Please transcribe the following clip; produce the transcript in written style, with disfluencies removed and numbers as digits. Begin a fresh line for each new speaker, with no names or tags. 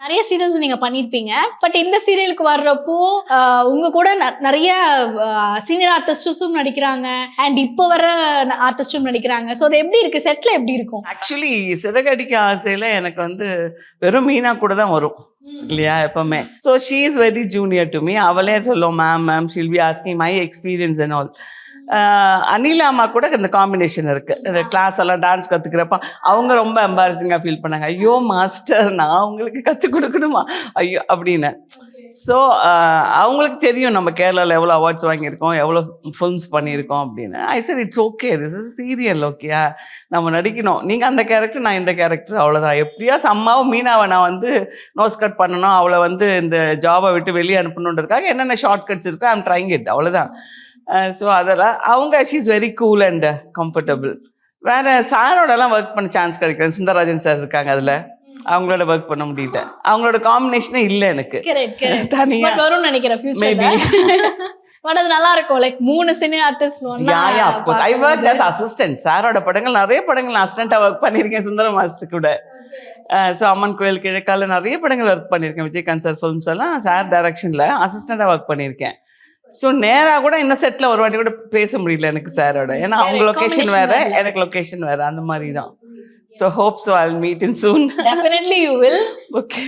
நிறைய சீரியல்ஸ் நீங்க பண்ணிருப்பீங்க. பட் இந்த சீரியலுக்கு வர்றப்போ உங்க கூட நிறைய சீனியர் ஆர்டிஸ்டும் நடிக்கிறாங்க அண்ட் இப்போ வர ஆர்டிஸ்டும் நடிக்கிறாங்க. ஸோ அது எப்படி இருக்கு, செட்ல எப்படி இருக்கும்?
ஆக்சுவலி சிறகடிக்க ஆசையில எனக்கு வந்து வெறும் மீனா கூட தான் வரும் இல்லையா எப்பவுமே. So she is very junior to me. அவளே சொல்லுவோம் ma'am she'll be asking my experience and all. அனிலா அம்மா கூட இந்த காம்பினேஷன் இருக்கு. இந்த கிளாஸ் எல்லாம் டான்ஸ் கத்துக்கிறப்ப அவங்க ரொம்ப எம்பாரசிங்காக ஃபீல் பண்ணாங்க. ஐயோ மாஸ்டர் நான் அவங்களுக்கு கற்றுக் கொடுக்கணுமா ஐயோ அப்படின்னு. ஸோ அவங்களுக்கு தெரியும் நம்ம கேரளாவில் எவ்வளோ அவார்ட்ஸ் வாங்கியிருக்கோம், எவ்வளோ ஃபில்ம்ஸ் பண்ணியிருக்கோம் அப்படின்னு. I sir it's okay, this is serial, ஓகேயா நம்ம நடிக்கணும், நீங்கள் அந்த கேரக்டர் நான் இந்த கேரக்டர், அவ்வளோதான். எப்படியா அம்மாவும் மீனாவை நான் வந்து நோஸ் கட் பண்ணணும், அவளை வந்து இந்த ஜாபை விட்டு வெளியே அனுப்பணுன்றதுக்காக என்னென்ன ஷார்ட் கட்ஸ் இருக்கோ ஐம் ட்ரைங் இட், அவ்வளோதான். ஸோ அதெல்லாம் அவங்க she is very cool and comfortable. வேறு சாரோடலாம் ஒர்க் பண்ண சான்ஸ் கிடைக்கிறேன். சுந்தரராஜன் சார் இருக்காங்க, அதில் அவங்களோட ஒர்க் பண்ண முடியல. அவங்களோட காம்பினேஷனே இல்லை எனக்கு தனியா.
வரும்னு நினைக்கிறேன் ஃபியூச்சர்ல. பட் அது நல்லா இருக்கும். Like 3 senior artist
I work as assistant. சாரோட படங்கள் நிறைய படங்கள் நான் அசிஸ்டண்டா ஒர்க் பண்ணியிருக்கேன் சுந்தர மாஸ்டர் கூட. ஸோ அம்மன் கோயில் கிழக்கால நிறைய படங்கள் ஒர்க் பண்ணியிருக்கேன். விஜயகாந்த் சார் ஃபிலிம்ஸ் எல்லாம் சார் டைரக்ஷனில் அசிஸ்டண்டாக ஒர்க் பண்ணியிருக்கேன். ஸோ நேராக கூட இன்னும் செட்டில் ஒரு வாட்டி கூட பேச முடியல எனக்கு சாரோட. ஏன்னா அவங்க லொக்கேஷன் வேறு, எனக்கு லொக்கேஷன் வேறு, அந்த மாதிரி தான். So hope so I'll meet in soon.
Definitely you will.
Okay.